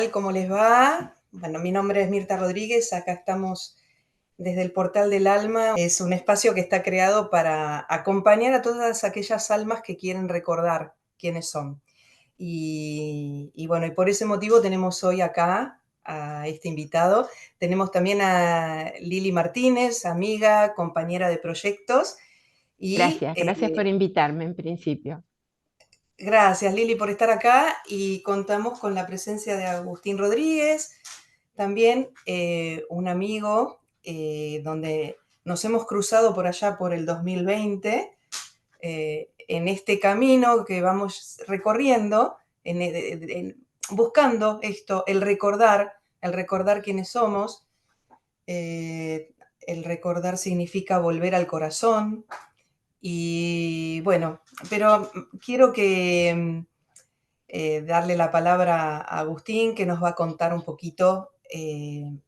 ¿Cómo les va? Bueno, mi nombre es Mirta Rodríguez, acá estamos desde el Portal del Alma. Es un espacio que está creado para acompañar a todas aquellas almas que quieren recordar quiénes son. Y bueno, y por ese motivo tenemos hoy acá a este invitado. Tenemos también a Lili Martínez, amiga, compañera de proyectos. Y Gracias por invitarme en principio. gracias, Lili, por estar acá. Y contamos con la presencia de Agustín Rodríguez, también un amigo donde nos hemos cruzado por allá por el 2020, en este camino que vamos recorriendo, buscando esto, el recordar quiénes somos. El recordar significa volver al corazón. Y bueno, pero quiero que darle la palabra a Agustín, que nos va a contar un poquito,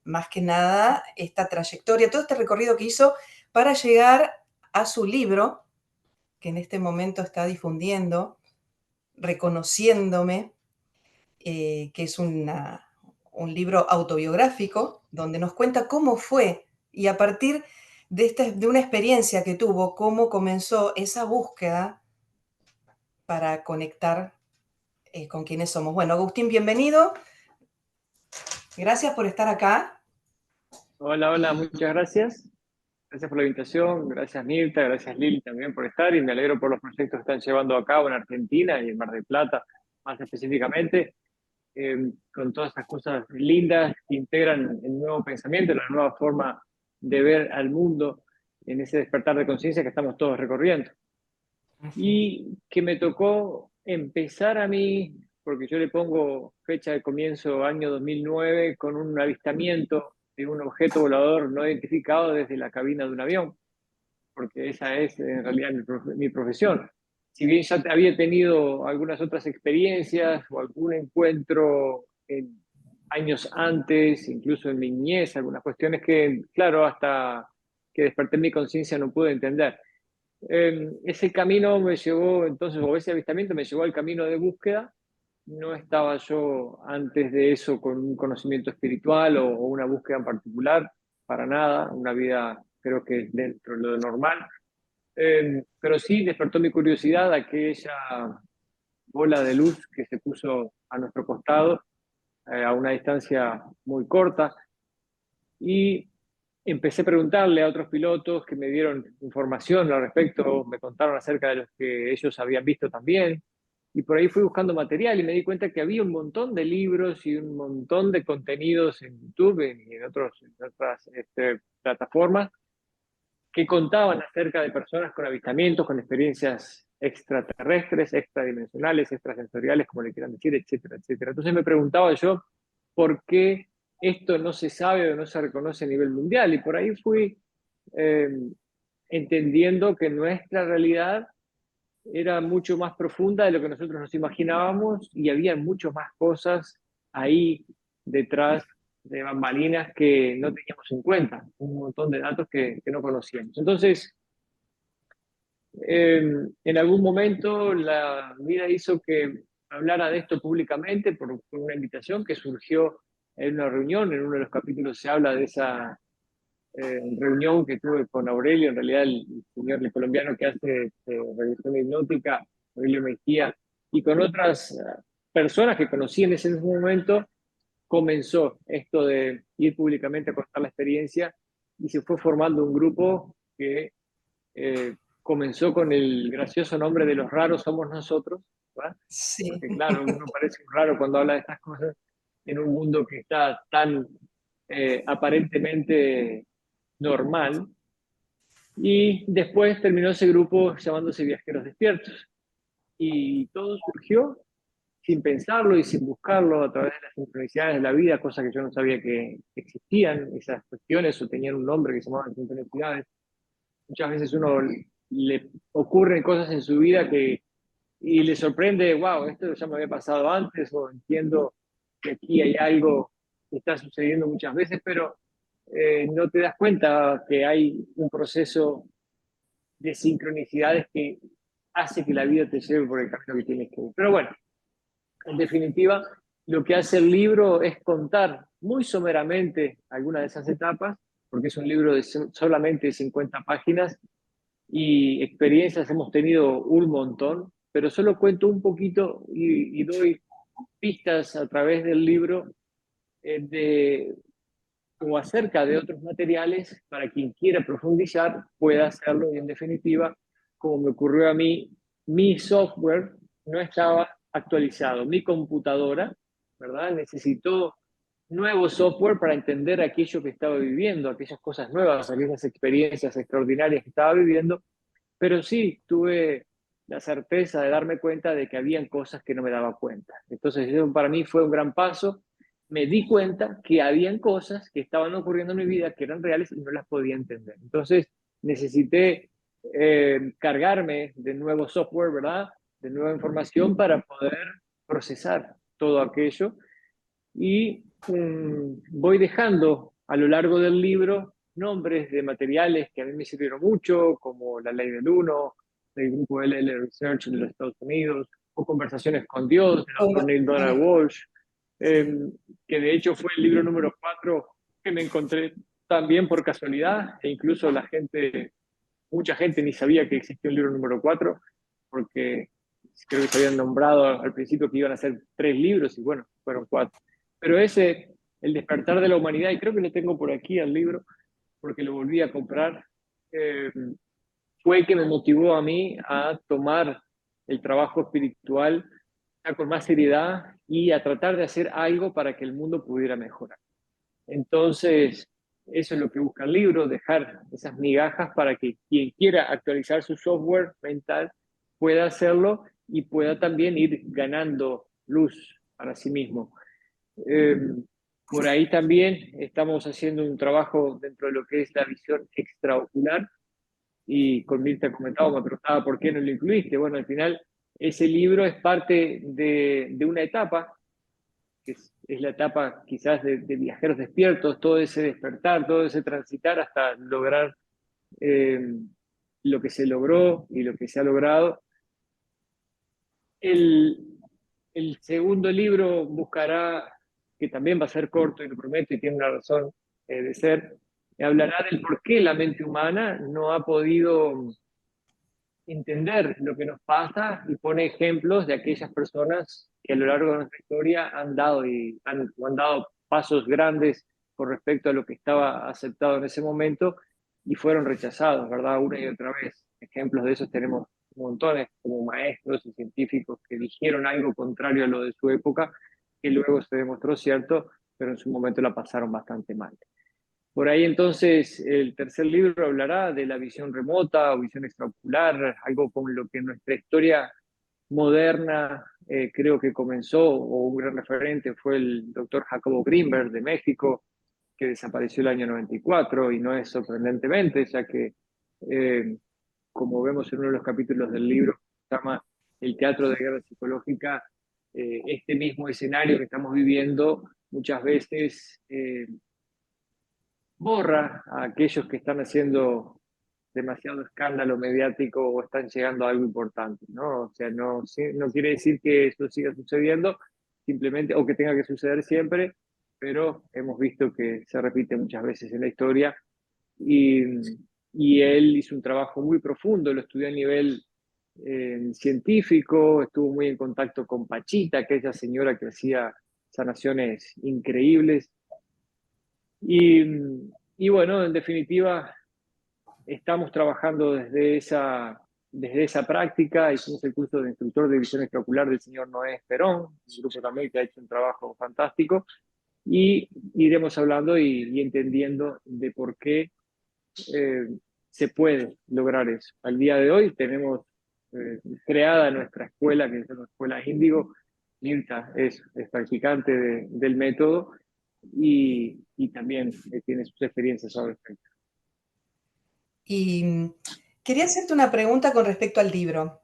más que nada, esta trayectoria, todo este recorrido que hizo para llegar a su libro, que en este momento está difundiendo, Reconociéndome, que es un libro autobiográfico, donde nos cuenta cómo fue y a partir de una experiencia que tuvo, cómo comenzó esa búsqueda para conectar con quienes somos. Bueno, Agustín, bienvenido. Gracias por estar acá. Hola, hola, Y muchas gracias. Gracias por la invitación, gracias Mirta, gracias Lili también por estar y me alegro por los proyectos que están llevando a cabo en Argentina y en Mar del Plata, más específicamente, con todas estas cosas lindas que integran el nuevo pensamiento, la nueva forma de ver al mundo en ese despertar de conciencia que estamos todos recorriendo. Y que me tocó empezar a mí, porque yo le pongo fecha de comienzo año 2009, con un avistamiento de un objeto volador no identificado desde la cabina de un avión, porque esa es en realidad mi profesión. Si bien ya había tenido algunas otras experiencias o algún encuentro en años antes, incluso en mi niñez, algunas cuestiones que, claro, hasta que desperté mi conciencia no pude entender. Ese camino me llevó, entonces, o ese avistamiento me llevó al camino de búsqueda. No estaba yo antes de eso con un conocimiento espiritual o una búsqueda en particular, para nada, una vida creo que dentro de lo normal. Pero sí despertó mi curiosidad aquella bola de luz que se puso a nuestro costado, a una distancia muy corta. Y empecé a preguntarle a otros pilotos que me dieron información al respecto, me contaron acerca de los que ellos habían visto también. Y por ahí fui buscando material y me di cuenta que había un montón de libros y un montón de contenidos en YouTube y en otras plataformas que contaban acerca de personas con avistamientos, con experiencias extraterrestres, extradimensionales, extrasensoriales, como le quieran decir, etcétera, etcétera. Entonces me preguntaba yo por qué esto no se sabe o no se reconoce a nivel mundial. Y por ahí fui eh, entendiendo que nuestra realidad era mucho más profunda de lo que nosotros nos imaginábamos y había muchas más cosas ahí detrás de bambalinas que no teníamos en cuenta, un montón de datos que no conocíamos. Entonces, en algún momento la vida hizo que hablara de esto públicamente por una invitación que surgió en una reunión, en uno de los capítulos se habla de esa reunión que tuve con Aurelio, en realidad el señor el colombiano que hace regresión hipnótica, Aurelio Mejía, y con otras personas que conocí en ese mismo momento, comenzó esto de ir públicamente a contar la experiencia y se fue formando un grupo que comenzó con el gracioso nombre de Los Raros Somos Nosotros, ¿verdad? sí, Porque claro, uno parece un raro cuando habla de estas cosas en un mundo que está tan aparentemente normal. Y después terminó ese grupo llamándose Viajeros Despiertos. Y todo surgió sin pensarlo y sin buscarlo a través de las sincronicidades de la vida, cosas que yo no sabía que existían, esas cuestiones o tenían un nombre que se llamaban sincronicidades. Muchas veces uno le ocurren cosas en su vida y le sorprende, wow, esto ya me había pasado antes o entiendo que aquí hay algo que está sucediendo muchas veces, pero no te das cuenta que hay un proceso de sincronicidades que hace que la vida te lleve por el camino que tienes que ir. Pero bueno, en definitiva, lo que hace el libro es contar muy someramente algunas de esas etapas, porque es un libro de solamente 50 páginas y experiencias hemos tenido un montón, pero solo cuento un poquito y doy pistas a través del libro de, o acerca de otros materiales para quien quiera profundizar pueda hacerlo y en definitiva, como me ocurrió a mí, mi software no estaba actualizado, mi computadora, ¿verdad? Necesitó nuevo software para entender aquello que estaba viviendo, aquellas cosas nuevas, aquellas experiencias extraordinarias que estaba viviendo, pero sí tuve la certeza de darme cuenta de que habían cosas que no me daba cuenta. Entonces, eso para mí fue un gran paso. Me di cuenta que habían cosas que estaban ocurriendo en mi vida que eran reales y no las podía entender. Entonces, necesité cargarme de nuevo software, ¿verdad? De nueva información para poder procesar todo aquello. Y voy dejando a lo largo del libro nombres de materiales que a mí me sirvieron mucho, como la Ley del Uno, del grupo LL Research de los Estados Unidos, o Conversaciones con Dios, del autor Neil Donald Walsh, eh, que de hecho fue el libro número 4 que me encontré también por casualidad, e incluso mucha gente ni sabía que existía un libro número 4 porque creo que se habían nombrado al principio que iban a ser 3 libros, y bueno, fueron 4. Pero ese, El despertar de la humanidad, y creo que lo tengo por aquí al libro, porque lo volví a comprar, eh, fue el que me motivó a mí a tomar el trabajo espiritual con más seriedad y a tratar de hacer algo para que el mundo pudiera mejorar. Entonces, eso es lo que busca el libro, dejar esas migajas para que quien quiera actualizar su software mental pueda hacerlo y pueda también ir ganando luz para sí mismo. Eh, por ahí también estamos haciendo un trabajo dentro de lo que es la visión extraocular, y con Mirta comentaba, me preguntaba por qué no lo incluiste. Bueno, al final ese libro es parte de una etapa, que es la etapa quizás de viajeros despiertos, todo ese despertar, todo ese transitar hasta lograr eh, lo que se logró y lo que se ha logrado. El, el segundo libro buscará, que también va a ser corto y lo prometo y tiene una razón de ser, hablará del por qué la mente humana no ha podido entender lo que nos pasa y pone ejemplos de aquellas personas que a lo largo de nuestra historia han dado pasos grandes con respecto a lo que estaba aceptado en ese momento y fueron rechazados, ¿verdad? Una y otra vez. Ejemplos de esos tenemos montones, como maestros y científicos que dijeron algo contrario a lo de su época, que luego se demostró cierto, pero en su momento la pasaron bastante mal. Por ahí entonces el tercer libro hablará de la visión remota o visión extraocular, algo con lo que nuestra historia moderna creo que comenzó, o un gran referente fue el doctor Jacobo Greenberg de México, que desapareció el año 94, y no es sorprendentemente, ya que, eh, como vemos en uno de los capítulos del libro, se llama El teatro de guerra psicológica, este mismo escenario que estamos viviendo muchas veces borra a aquellos que están haciendo demasiado escándalo mediático o están llegando a algo importante, ¿no? O sea, no, no quiere decir que eso siga sucediendo, simplemente, o que tenga que suceder siempre, pero hemos visto que se repite muchas veces en la historia, y, y él hizo un trabajo muy profundo, lo estudió a nivel científico, estuvo muy en contacto con Pachita, aquella señora que hacía sanaciones increíbles, y, y bueno, en definitiva, estamos trabajando desde esa práctica. Hicimos el curso de instructor de visión extraocular del señor Noé Esperón, un grupo también que ha hecho un trabajo fantástico, y iremos hablando y entendiendo de por qué eh, se puede lograr eso. Al día de hoy tenemos creada nuestra escuela, que es la Escuela Índigo. Mirta es practicante del método y también tiene sus experiencias al respecto. Y quería hacerte una pregunta con respecto al libro.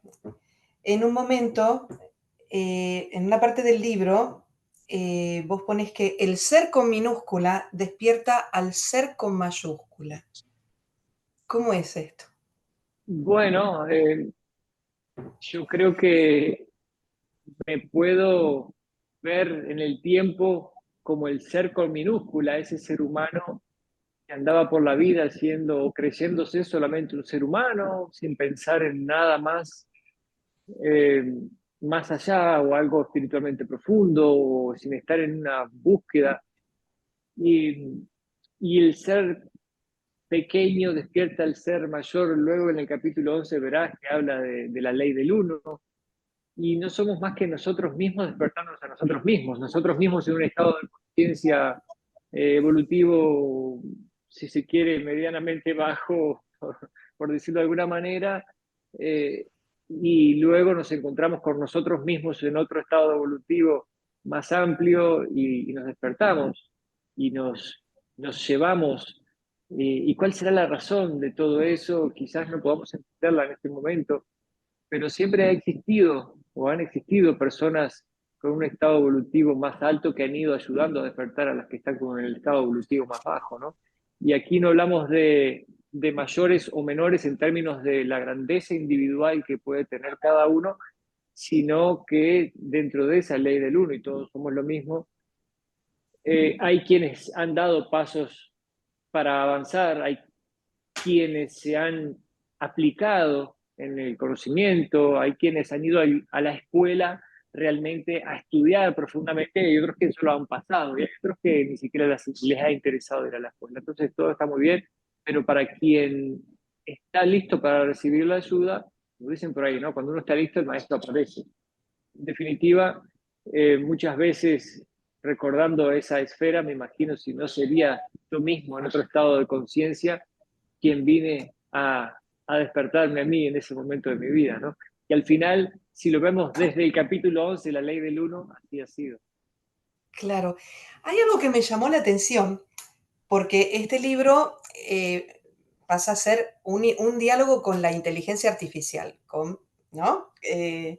En un momento, en una parte del libro, vos pones que el ser con minúscula despierta al ser con mayúscula. ¿Cómo es esto? Bueno, yo creo que me puedo ver en el tiempo como el ser con minúscula, ese ser humano que andaba por la vida siendo o creyéndose solamente un ser humano, sin pensar en nada más, eh, más allá o algo espiritualmente profundo, o sin estar en una búsqueda. Y, y el ser pequeño despierta al ser mayor. Luego en el capítulo 11 verás que habla de la ley del uno, y no somos más que nosotros mismos despertándonos a nosotros mismos en un estado de conciencia evolutivo, si se quiere, medianamente bajo, por decirlo de alguna manera, eh, y luego nos encontramos con nosotros mismos en otro estado evolutivo más amplio y nos despertamos y nos llevamos. ¿Y cuál será la razón de todo eso? Quizás no podamos entenderla en este momento, pero siempre ha existido o han existido personas con un estado evolutivo más alto que han ido ayudando a despertar a las que están con el estado evolutivo más bajo, ¿no? Y aquí no hablamos de mayores o menores en términos de la grandeza individual que puede tener cada uno, sino que dentro de esa ley del uno, y todos somos lo mismo, hay quienes han dado pasos para avanzar, hay quienes se han aplicado en el conocimiento, hay quienes han ido a la escuela realmente a estudiar profundamente, y hay otros que solo han pasado, y hay otros que ni siquiera les ha interesado ir a la escuela. Entonces todo está muy bien, pero para quien está listo para recibir la ayuda, lo dicen por ahí, ¿no? Cuando uno está listo, el maestro aparece. En definitiva, muchas veces recordando esa esfera, me imagino si no sería yo mismo en otro estado de conciencia quien vine a despertarme a mí en ese momento de mi vida, ¿no? Y al final, si lo vemos desde el capítulo 11, la ley del uno, así ha sido. Claro. Hay algo que me llamó la atención, porque este libro pasa a ser un diálogo con la inteligencia artificial, ¿no?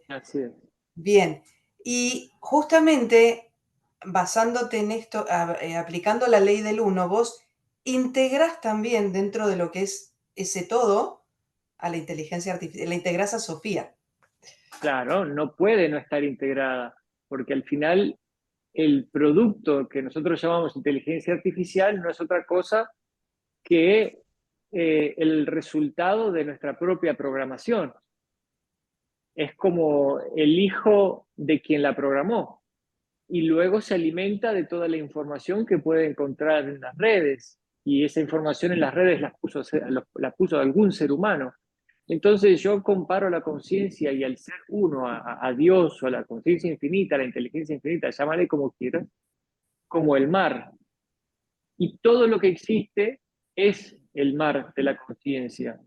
Así es. Bien. Y justamente basándote en esto, aplicando la ley del uno, vos integrás también dentro de lo que es ese todo a la inteligencia artificial, la integrás a Sofía. Claro, no puede no estar integrada, porque al final el producto que nosotros llamamos inteligencia artificial no es otra cosa que el resultado de nuestra propia programación. Es como el hijo de quien la programó y luego se alimenta de toda la información que puede encontrar en las redes, y esa información en las redes la puso algún ser humano. Entonces yo comparo la conciencia y al ser uno, a Dios o a la conciencia infinita, a la inteligencia infinita, llámale como quieras, como el mar. Y todo lo que existe es el mar de la conciencia.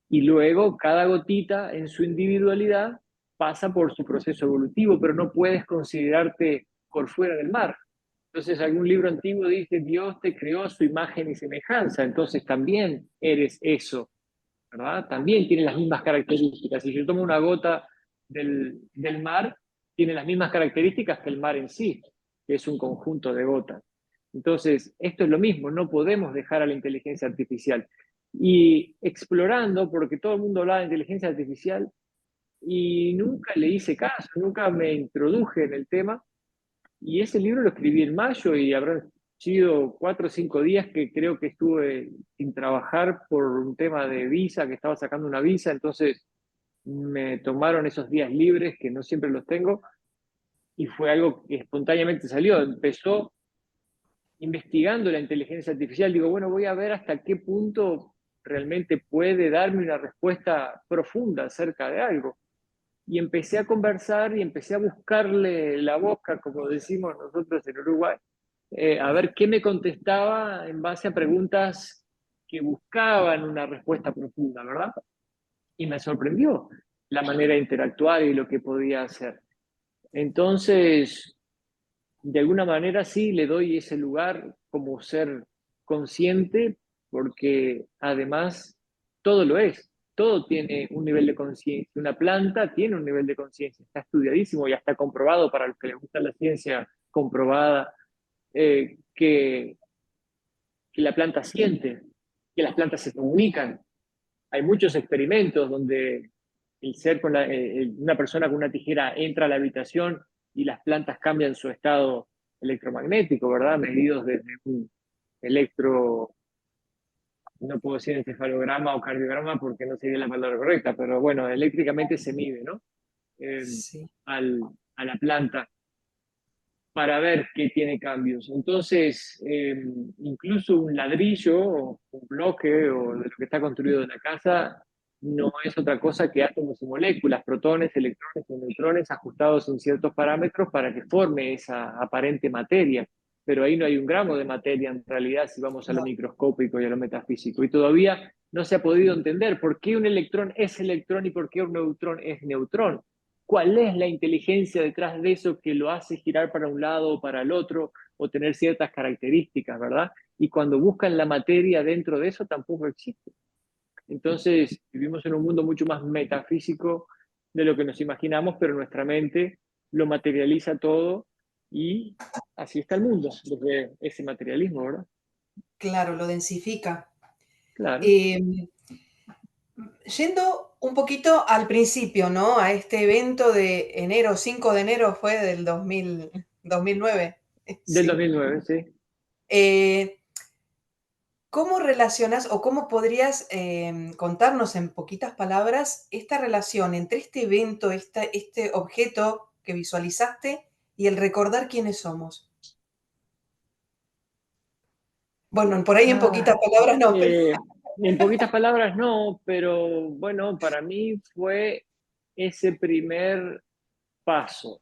Y luego cada gotita en su individualidad pasa por su proceso evolutivo, pero no puedes considerarte por fuera del mar. Entonces algún libro antiguo dice, Dios te creó a su imagen y semejanza, entonces también eres eso, ¿verdad? También tiene las mismas características. Si yo tomo una gota del mar, tiene las mismas características que el mar en sí, que es un conjunto de gotas. Entonces, esto es lo mismo, no podemos dejar a la inteligencia artificial. Y explorando, porque todo el mundo hablaba de inteligencia artificial y nunca le hice caso, nunca me introduje en el tema, y ese libro lo escribí en mayo y habrán sido 4 o 5 días que creo que estuve sin trabajar por un tema de visa, que estaba sacando una visa, entonces me tomaron esos días libres, que no siempre los tengo, y fue algo que espontáneamente salió. Empezó investigando la inteligencia artificial, digo, bueno, voy a ver hasta qué punto realmente puede darme una respuesta profunda acerca de algo. Y empecé a conversar y empecé a buscarle la boca, como decimos nosotros en Uruguay, a ver qué me contestaba en base a preguntas que buscaban una respuesta profunda, ¿verdad? Y me sorprendió la manera de interactuar y lo que podía hacer. Entonces, de alguna manera sí le doy ese lugar como ser consciente, porque además todo lo es, todo tiene un nivel de conciencia. Una planta tiene un nivel de conciencia, está estudiadísimo y está comprobado para los que les gusta la ciencia comprobada, que la planta siente, que las plantas se comunican. Hay muchos experimentos donde el ser una persona con una tijera entra a la habitación y las plantas cambian su estado electromagnético, ¿verdad? Medidos desde un electro, no puedo decir encefalograma o cardiograma porque no sería la palabra correcta, pero bueno, eléctricamente se mide, ¿no? Eh, Sí. a la planta para ver qué tiene cambios. Entonces, incluso un ladrillo, o un bloque, o de lo que está construido en la casa, no es otra cosa que átomos y moléculas, protones, electrones y neutrones ajustados en ciertos parámetros para que forme esa aparente materia. Pero ahí no hay un gramo de materia en realidad si vamos a lo No, microscópico y a lo metafísico. Y todavía no se ha podido entender por qué un electrón es electrón y por qué un neutrón es neutrón. ¿Cuál es la inteligencia detrás de eso que lo hace girar para un lado o para el otro o tener ciertas características, ¿verdad? Y cuando buscan la materia dentro de eso tampoco existe. Entonces vivimos en un mundo mucho más metafísico de lo que nos imaginamos, pero nuestra mente lo materializa todo y así está el mundo, desde ese materialismo, ¿verdad? claro, lo densifica. Claro. Em, Yendo un poquito al principio, ¿no? A este evento de enero, 5 de enero fue del 2009. Del Sí. 2009, sí. Eh, ¿Cómo relacionas o cómo podrías contarnos en poquitas palabras esta relación entre este evento, este objeto que visualizaste y el recordar quiénes somos? Bueno, por ahí en poquitas Ah, palabras no, pero en poquitas palabras no, pero bueno, para mí fue ese primer paso,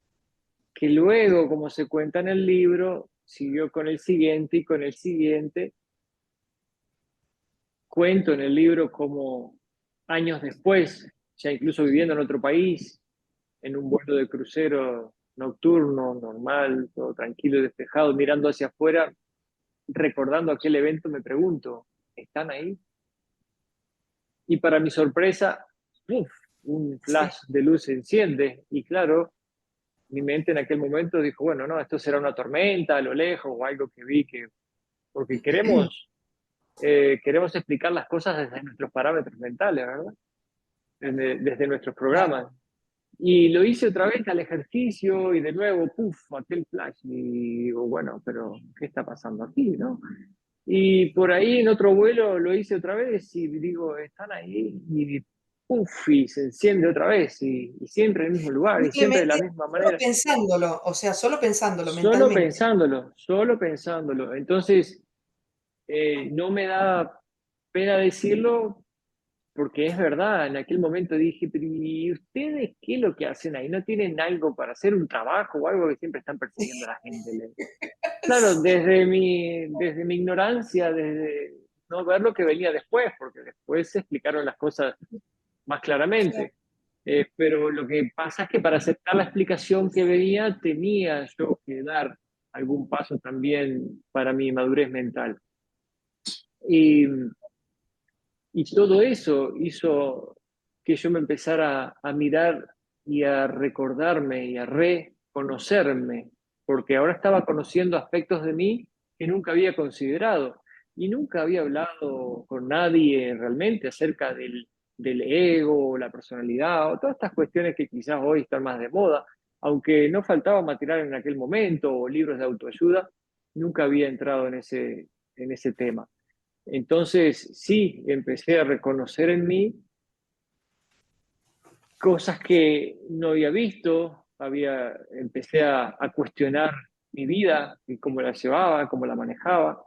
que luego, como se cuenta en el libro, siguió con el siguiente y con el siguiente. Cuento en el libro como años después, ya incluso viviendo en otro país, en un vuelo de crucero nocturno, normal, todo tranquilo y despejado, mirando hacia afuera, recordando aquel evento, me pregunto, ¿están ahí? Y para mi sorpresa, ¡puf! Un sí, flash de luz se enciende y claro, mi mente en aquel momento dijo, bueno, no, esto será una tormenta a lo lejos o algo que vi que, porque queremos explicar las cosas desde nuestros parámetros mentales, ¿verdad? Desde nuestros claro. programas. Y lo hice otra vez al ejercicio y de nuevo, puff, aquel flash. Y digo, bueno, pero ¿qué está pasando aquí, no? Y por ahí en otro vuelo lo hice otra vez y digo, están ahí y puff, y se enciende otra vez y siempre en el mismo lugar y siempre de la Simplemente misma solo manera. pensándolo, o sea, solo pensándolo mentalmente. Solo pensándolo. Entonces, no me da pena decirlo porque es verdad, en aquel momento dije, pero ¿y ustedes qué es lo que hacen ahí? ¿No tienen algo para hacer un trabajo o algo que siempre están persiguiendo a la gente? Claro, desde mi ignorancia, desde no ver lo que venía después, porque después se explicaron las cosas más Claro, claramente. Pero lo que pasa es que para aceptar la explicación que venía tenía yo que dar algún paso también para mi madurez mental. Y, y todo eso hizo que yo me empezara a mirar y a recordarme y a reconocerme, porque ahora estaba conociendo aspectos de mí que nunca había considerado y nunca había hablado con nadie realmente acerca del ego, la personalidad o todas estas cuestiones que quizás hoy están más de moda, aunque no faltaba material en aquel momento o libros de autoayuda, nunca había entrado en ese tema. Entonces, sí, empecé a reconocer en mí cosas que no había visto, empecé a cuestionar mi vida y cómo la llevaba, cómo la manejaba,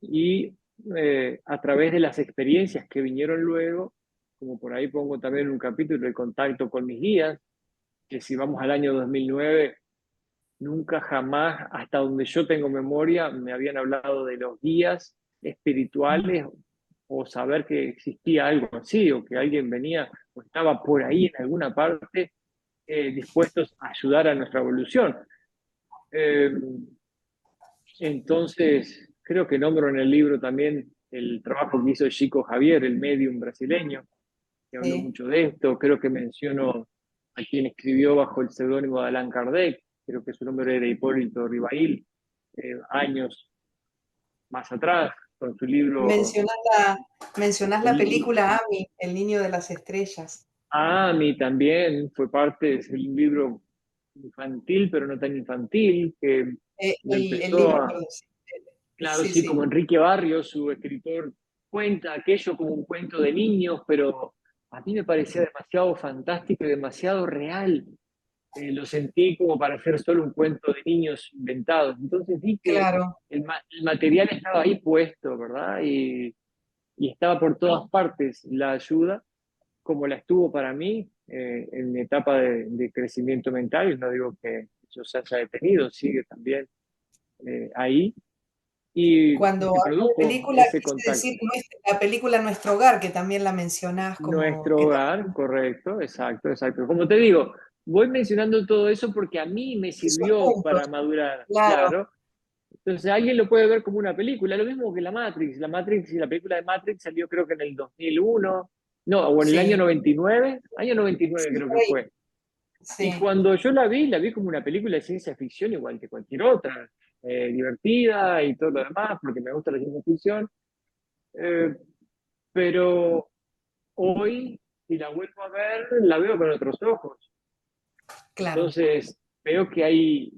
y a través de las experiencias que vinieron luego, como por ahí pongo también un capítulo de contacto con mis guías, que si vamos al año 2009, nunca jamás, hasta donde yo tengo memoria, me habían hablado de los guías espirituales o saber que existía algo así o que alguien venía o estaba por ahí en alguna parte dispuestos a ayudar a nuestra evolución. Eh, entonces, creo que nombro en el libro también el trabajo que hizo Chico Javier, el medium brasileño, que habló sí. mucho de esto. Creo que menciono a quien escribió bajo el seudónimo de Allan Kardec, creo que su nombre era Hipólito Rivail, años más atrás, con su libro Mencionás mencionás la el, película Ami, El niño de las estrellas. Ami también fue parte, es el libro infantil, pero no tan infantil, que lo El empezó libro, a, perdón, sí. claro, Sí, sí, sí, como Enrique Barrios, su escritor, cuenta aquello como un cuento de niños, pero a mí me parecía demasiado fantástico y demasiado real. Lo sentí como para hacer solo un cuento de niños inventados. Entonces vi que claro, el material estaba ahí puesto, ¿verdad? Y estaba por todas partes la ayuda, como la estuvo para mí en mi etapa de crecimiento mental. Y no digo que eso se haya detenido, sigue también ahí. Y cuando se hablo de produjo película, ese quise contacto. decir la película Nuestro Hogar, que también la mencionás como Nuestro que hogar, también correcto, exacto, exacto. Como te digo, voy mencionando todo eso porque a mí me esos sirvió puntos, para madurar, claro, claro. Entonces alguien lo puede ver como una película, lo mismo que la Matrix. La Matrix y la película de Matrix salió creo que en el 2001, no, o en el año sí, 99, año 99 sí, creo por que ahí, fue. Y sí, cuando yo la vi como una película de ciencia ficción igual que cualquier otra, divertida y todo lo demás, porque me gusta la ciencia ficción. Eh, pero hoy, si la vuelvo a ver, la veo con otros ojos. claro, Entonces, veo que hay,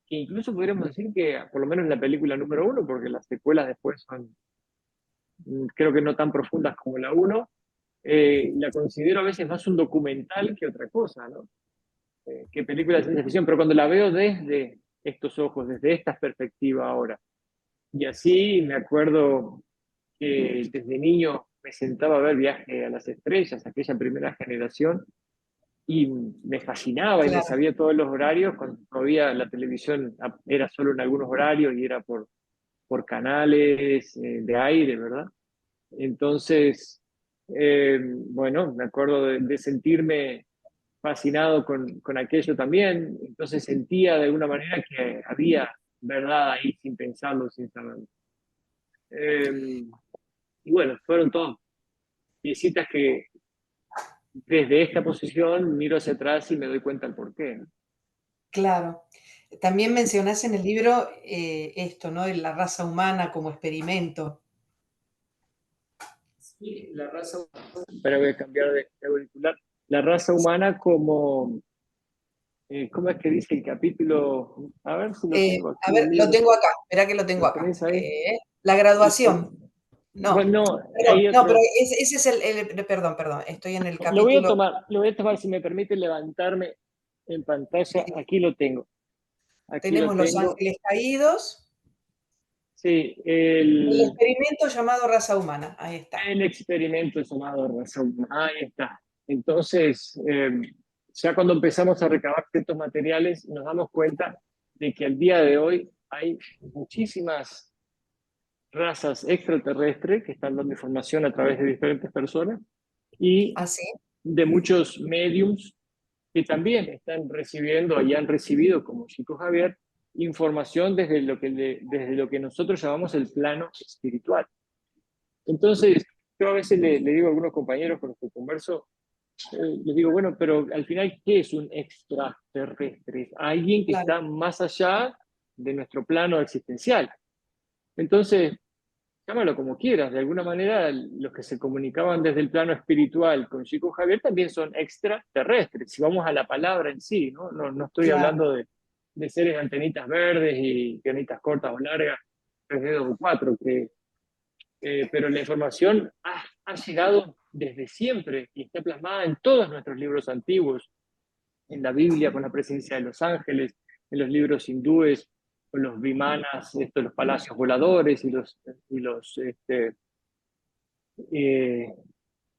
que incluso podríamos decir que, por lo menos la película número uno, porque las secuelas después son, creo que no tan profundas como la uno, la considero a veces más un documental que otra cosa, ¿no? Que película de ciencia ficción, pero cuando la veo desde estos ojos, desde esta perspectiva ahora. Y así me acuerdo que desde niño me sentaba a ver Viaje a las Estrellas, aquella primera generación, y me fascinaba y me claro, sabía todos los horarios cuando todavía la televisión era solo en algunos horarios y era por canales de aire, ¿verdad? Entonces, bueno, me acuerdo de sentirme fascinado con aquello también, entonces sentía de alguna manera que había verdad ahí sin pensarlo, sin saberlo. Eh, y bueno, fueron todas visitas que desde esta posición miro hacia atrás y me doy cuenta del porqué, ¿no? claro. También mencionás en el libro esto, ¿no? De la raza humana como experimento. Sí, la raza humana, pero voy a cambiar de auricular. La raza humana como, ¿cómo es que dice el capítulo? A ver si lo tengo A aquí ver, el lo libro. tengo acá, espera que lo tengo ¿Lo acá. tenés ahí? La Dice, graduación. No, bueno, no, perdón, hay no, pero otro. ese es perdón, perdón, estoy en el capítulo. Lo voy a tomar si me permite levantarme en pantalla. Sí, Aquí lo tengo. Aquí lo tenemos Los tengo. Ángeles Caídos, Sí, el experimento llamado raza humana. Ahí está. el experimento llamado razón. Ahí está. Entonces, ya cuando empezamos a recabar ciertos materiales, nos damos cuenta de que al día de hoy hay muchísimas razas extraterrestres que están dando información a través de diferentes personas y Así, de muchos mediums que también están recibiendo y han recibido, como Chico Javier, información desde lo que nosotros llamamos el plano espiritual. Entonces, yo a veces le digo a algunos compañeros con los que converso, les digo, bueno, pero al final, ¿qué es un extraterrestre? Alguien que claro, está más allá de nuestro plano existencial. Entonces, llámalo como quieras, de alguna manera los que se comunicaban desde el plano espiritual con Chico Javier también son extraterrestres, si vamos a la palabra en sí, ¿no? No estoy claro, hablando de seres antenitas verdes y piernitas cortas o largas, tres dedos o cuatro, pero la información ha llegado desde siempre y está plasmada en todos nuestros libros antiguos, en la Biblia con la presencia de los ángeles, en los libros hindúes con los vimanas, los palacios voladores eh,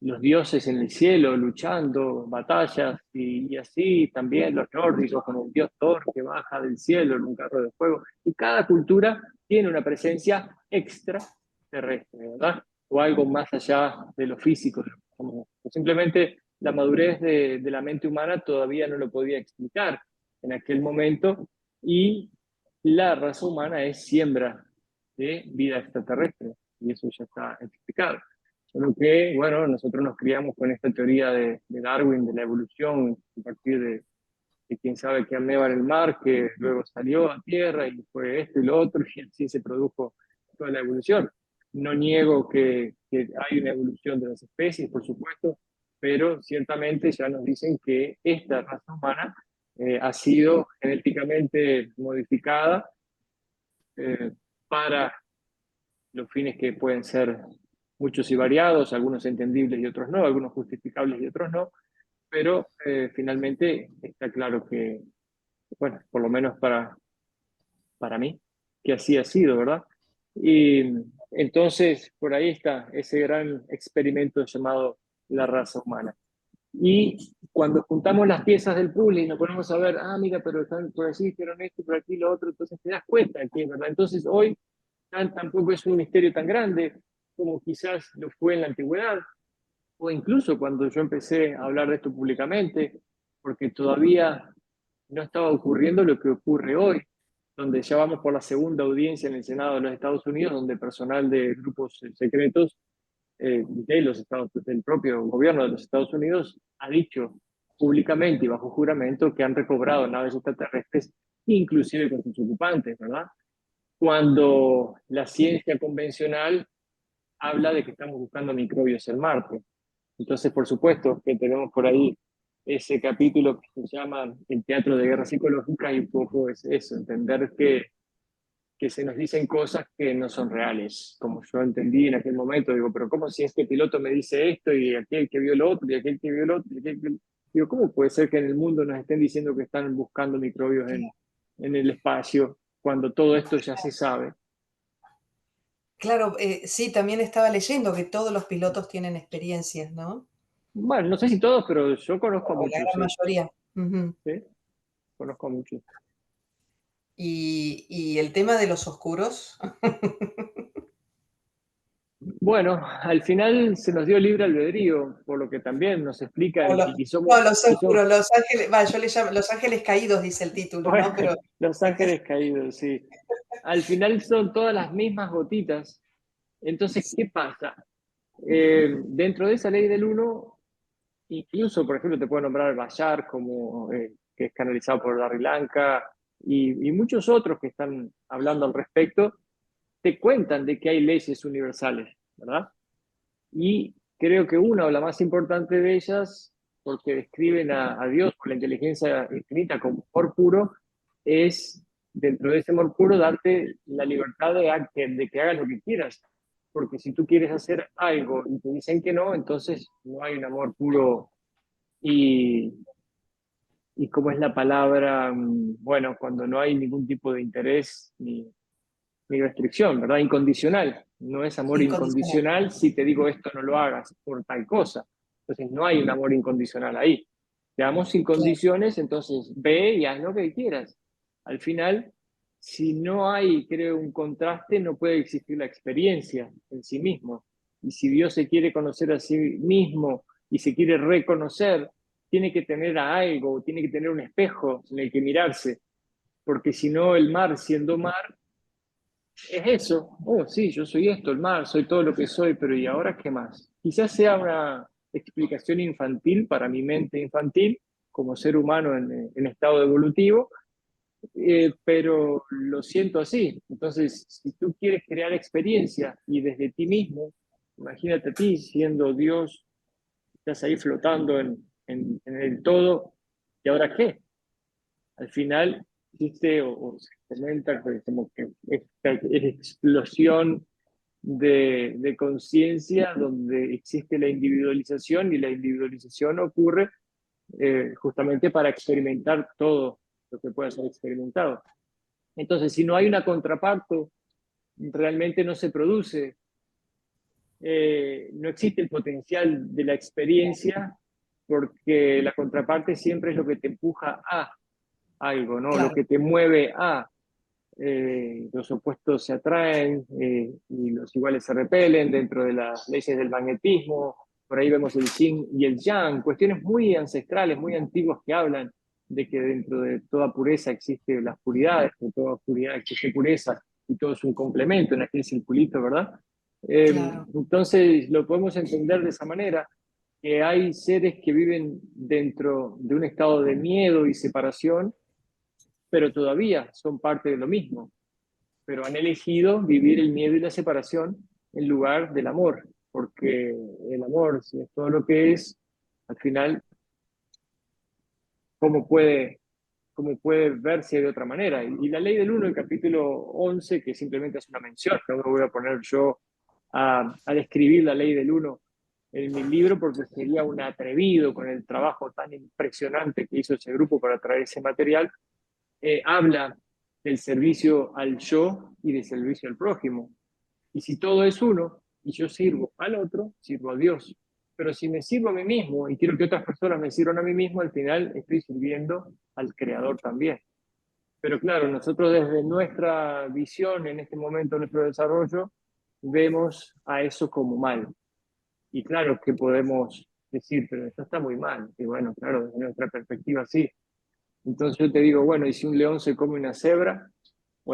los dioses en el cielo luchando, batallas, y así también los nórdicos con el dios Thor que baja del cielo en un carro de fuego. Y cada cultura tiene una presencia extraterrestre, ¿verdad? O algo más allá de lo físico. Como simplemente la madurez de la mente humana todavía no lo podía explicar en aquel momento, y la raza humana es siembra de vida extraterrestre, y eso ya está explicado. Solo que, bueno, nosotros nos criamos con esta teoría de Darwin, de la evolución, a partir de quién sabe qué ameba en el mar, que luego salió a tierra y fue esto y lo otro, y así se produjo toda la evolución. No niego que hay una evolución de las especies, por supuesto, pero ciertamente ya nos dicen que esta raza humana ha sido genéticamente modificada para los fines que pueden ser muchos y variados, algunos entendibles y otros no, algunos justificables y otros no, pero finalmente está claro que, bueno, por lo menos para mí, que así ha sido, ¿verdad? Y entonces, por ahí está ese gran experimento llamado la raza humana. Y cuando juntamos las piezas del puzzle y nos ponemos a ver, ah, mira, pero están por allí, hicieron esto, por aquí, lo otro, entonces te das cuenta que, ¿verdad? Entonces hoy tampoco es un misterio tan grande como quizás lo fue en la antigüedad, o incluso cuando yo empecé a hablar de esto públicamente, porque todavía no estaba ocurriendo lo que ocurre hoy, donde ya vamos por la segunda audiencia en el Senado de los Estados Unidos, donde personal de grupos secretos de los Estados, del propio gobierno de los Estados Unidos ha dicho públicamente y bajo juramento que han recobrado naves extraterrestres, inclusive con sus ocupantes, ¿verdad? Cuando la ciencia convencional habla de que estamos buscando microbios en Marte. Entonces, por supuesto, que tenemos por ahí ese capítulo que se llama El teatro de guerra psicológica y un poco es eso, entender que se nos dicen cosas que no son reales, como yo entendí en aquel momento, digo, pero ¿cómo si este piloto me dice esto y aquel que vio lo otro y aquel que vio lo otro? Y aquel que... Digo, ¿cómo puede ser que en el mundo nos estén diciendo que están buscando microbios en el espacio cuando todo esto ya se sabe? Claro, sí, también estaba leyendo que todos los pilotos tienen experiencias, ¿no? Bueno, no sé si todos, pero yo conozco a O la muchos, gran sí. mayoría. Ujú. ¿Sí? Conozco a muchos. Y el tema de los oscuros. Bueno, al final se nos dio libre albedrío, por lo que también nos O explican lo- y no, somos, los y somos oscuros, los ángeles, va, yo le llamo Los Ángeles Caídos, dice el título, bueno, ¿no? Pero los ángeles caídos, sí. Al final son todas las mismas gotitas. Entonces, ¿qué pasa? Dentro de esa ley del uno, incluso, por ejemplo, te puedo nombrar Bayar, como, que es canalizado por Darry Lanka, y muchos otros que están hablando al respecto, te cuentan de que hay leyes universales, ¿verdad? Y creo que una o la más importante de ellas, porque describen a Dios con la inteligencia infinita como amor puro, es dentro de ese amor puro darte la libertad de que hagas lo que quieras. Porque si tú quieres hacer algo y te dicen que no, entonces no hay un amor puro y, y ¿cómo es la palabra? Bueno, cuando no hay ningún tipo de interés ni restricción, ¿verdad? Incondicional. No es amor incondicional. incondicional si te digo esto no lo hagas por tal cosa. Entonces no hay un amor incondicional ahí. Te damos sin Claro. condiciones, entonces ve y haz lo que quieras. Al final, si no hay, creo, un contraste, no puede existir la experiencia en sí mismo. Y si Dios se quiere conocer a sí mismo y se quiere reconocer, tiene que tener a algo, tiene que tener un espejo en el que mirarse, porque si no, el mar, siendo mar, es eso. Oh, sí, yo soy esto, el mar, soy todo lo que soy, pero ¿y ahora qué más? Quizás sea una explicación infantil para mi mente infantil, como ser humano en estado evolutivo, pero lo siento así. Entonces, si tú quieres crear experiencia y desde ti mismo, imagínate a ti siendo Dios, estás ahí flotando en el todo, ¿y ahora qué? Al final existe o se comenta que como que esta explosión de conciencia donde existe la individualización y la individualización ocurre justamente para experimentar todo lo que pueda ser experimentado. Entonces, si no hay una contraparte, realmente no se produce, no existe el potencial de la experiencia porque la contraparte siempre es lo que te empuja a algo, ¿no? Lo Claro, que te mueve a los opuestos se atraen y los iguales se repelen dentro de las leyes del magnetismo. Por ahí vemos el yin y el yang, cuestiones muy ancestrales, muy antiguas que hablan de que dentro de toda pureza existe la oscuridad, de toda oscuridad existe pureza y todo es un complemento en aquel circulito, ¿verdad? claro. Entonces lo podemos entender de esa manera, que hay seres que viven dentro de un estado de miedo y separación, pero todavía son parte de lo mismo, pero han elegido vivir el miedo y la separación en lugar del amor, porque el amor, si es todo lo que es, al final, ¿cómo puede como puede verse de otra manera. Y la ley del uno, el capítulo 11, que simplemente es una mención, no me voy a poner yo a describir la ley del uno en mi libro porque sería un atrevido con el trabajo tan impresionante que hizo ese grupo para traer ese material. Habla del servicio al yo y del servicio al prójimo. Y si todo es uno, y yo sirvo al otro, sirvo a Dios. Pero si me sirvo a mí mismo y quiero que otras personas me sirvan a mí mismo, al final estoy sirviendo al Creador también. Pero claro, nosotros desde nuestra visión en este momento, nuestro desarrollo, vemos a eso como mal. Y claro que podemos decir, pero esto está muy mal. Y bueno, claro, desde nuestra perspectiva sí. Entonces yo te digo, bueno, ¿y si un león se come una cebra o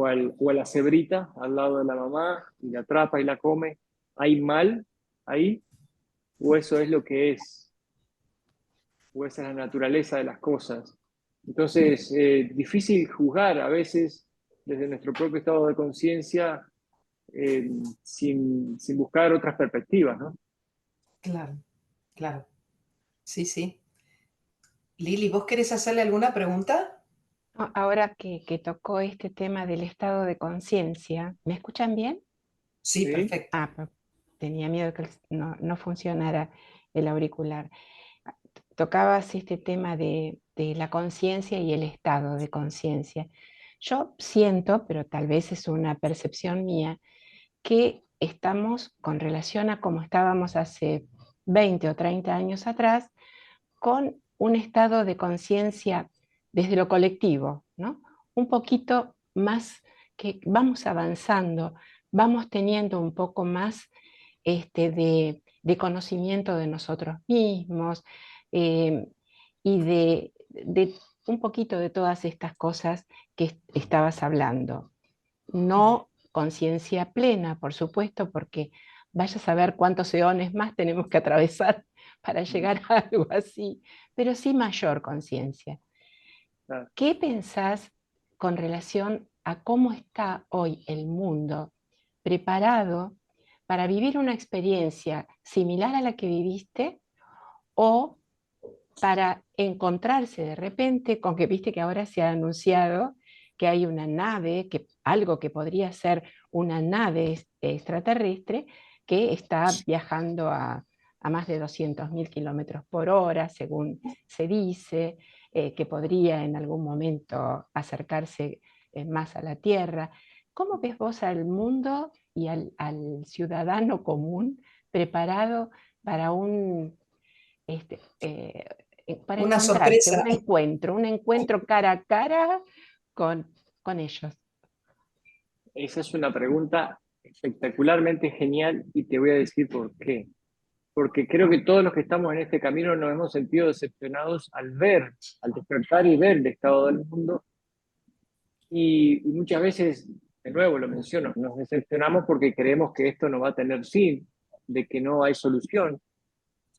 a la cebrita al lado de la mamá y la atrapa y la come? ¿Hay mal ahí? ¿O eso es lo que es? ¿O esa es la naturaleza de las cosas? Entonces, difícil juzgar a veces desde nuestro propio estado de conciencia sin buscar otras perspectivas, ¿no? Claro, claro. Sí, sí. Lili, ¿vos querés hacerle alguna pregunta? Ahora que tocó este tema del estado de conciencia, ¿me escuchan bien? Sí, ¿Sí? perfecto. Tenía miedo que no funcionara el auricular. Tocabas este tema de la conciencia y el estado de conciencia. Yo siento, pero tal vez es una percepción mía, que estamos con relación a cómo estábamos hace 20 o 30 años atrás, con un estado de conciencia desde lo colectivo, ¿no? Un poquito más que vamos avanzando, vamos teniendo un poco más de conocimiento de nosotros mismos eh, y de un poquito de todas estas cosas que estabas hablando. No conciencia plena, por supuesto, porque vaya a saber cuántos eones más tenemos que atravesar para llegar a algo así, pero sí mayor conciencia. Claro. ¿Qué pensás con relación a cómo está hoy el mundo preparado para vivir una experiencia similar a la que viviste o para encontrarse de repente con que viste que ahora se ha anunciado que hay una nave, algo que podría ser una nave extraterrestre que está viajando a más de 200.000 kilómetros por hora, según se dice, que podría en algún momento acercarse más a la Tierra? ¿Cómo ves vos al mundo y al ciudadano común preparado para este, eh, para Una encontrarse, sorpresa. un encuentro cara a cara con, con ellos? Esa es una pregunta espectacularmente genial y te voy a decir por qué. Porque creo que todos los que estamos en este camino nos hemos sentido decepcionados al ver, al despertar y ver el estado del mundo. Y muchas veces, de nuevo lo menciono, nos decepcionamos porque creemos que esto no va a tener fin, de que no hay solución.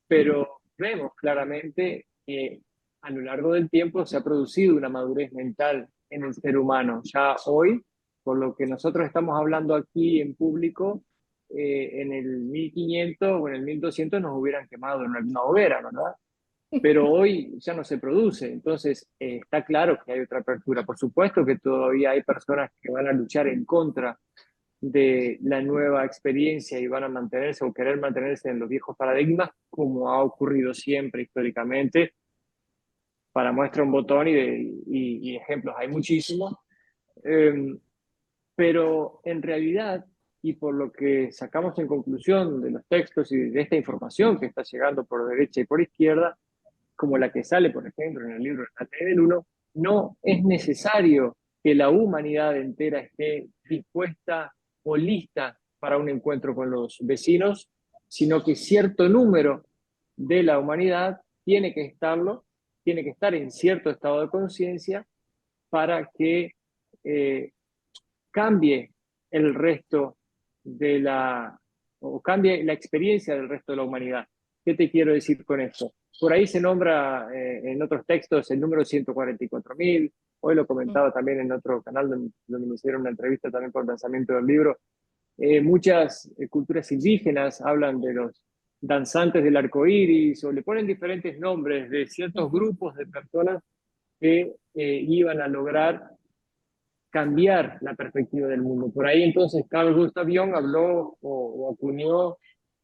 Pero vemos claramente que a lo largo del tiempo se ha producido una madurez mental en el ser humano. Ya hoy, por lo que nosotros estamos hablando aquí en público, en el 1500 o en el 1200 nos hubieran quemado en una hoguera, ¿verdad? Pero hoy ya no se produce, entonces está claro que hay otra apertura. Por supuesto que todavía hay personas que van a luchar en contra de la nueva experiencia y van a mantenerse o querer mantenerse en los viejos paradigmas, como ha ocurrido siempre históricamente. Para muestra un botón y ejemplos hay muchísimos, eh, pero en realidad, y por lo que sacamos en conclusión de los textos y de esta información que está llegando por derecha y por izquierda, como la que sale, por ejemplo, en el libro La Ley del Uno, no es necesario que la humanidad entera esté dispuesta o lista para un encuentro con los vecinos, sino que cierto número de la humanidad tiene que estarlo, tiene que estar en cierto estado de conciencia para que eh, cambie el resto de o cambie la experiencia del resto de la humanidad. ¿Qué te quiero decir con esto? Por ahí se nombra en otros textos el número 144.000, hoy lo comentaba también en otro canal donde me hicieron una entrevista también por el lanzamiento del libro. Muchas culturas indígenas hablan de los danzantes del arco iris o le ponen diferentes nombres de ciertos grupos de personas que iban a lograr cambiar la perspectiva del mundo. Por ahí entonces Carl Gustav Jung habló o acuñó